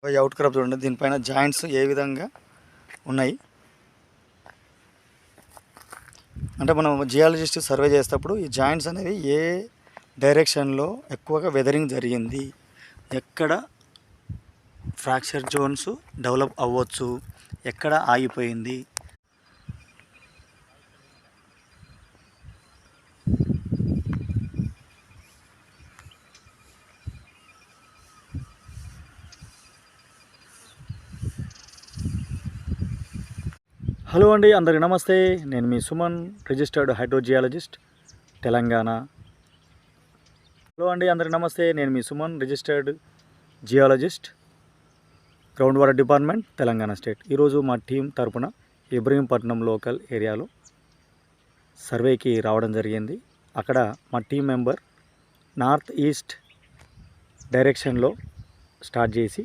ఈ out crop చూడండి, దీనిపైన జాయింట్స్ ఏ విధంగా ఉన్నాయి అంటే మనం జియాలజిస్ట్ సర్వే చేసేటప్పుడు ఈ జాయింట్స్ అనేవి ఏ డైరెక్షన్లో ఎక్కువగా వెదరింగ్ జరిగింది, ఎక్కడ ఫ్రాక్చర్ జోన్స్ డెవలప్ అవ్వచ్చు, ఎక్కడ ఆగిపోయింది. హలో అండి, అందరికి నమస్తే. నేను మీ Suman, registered hydrogeologist, Telangana. Hello అండి, అందరికి నమస్తే. నేను మీ Suman, registered geologist, ground water department, Telangana state. ఈరోజు మా టీం తరపున ఇబ్రహీంపట్నం లోకల్ ఏరియాలో సర్వేకి రావడం జరిగింది. అక్కడ మా టీం మెంబర్ నార్త్ ఈస్ట్ డైరెక్షన్లో స్టార్ట్ చేసి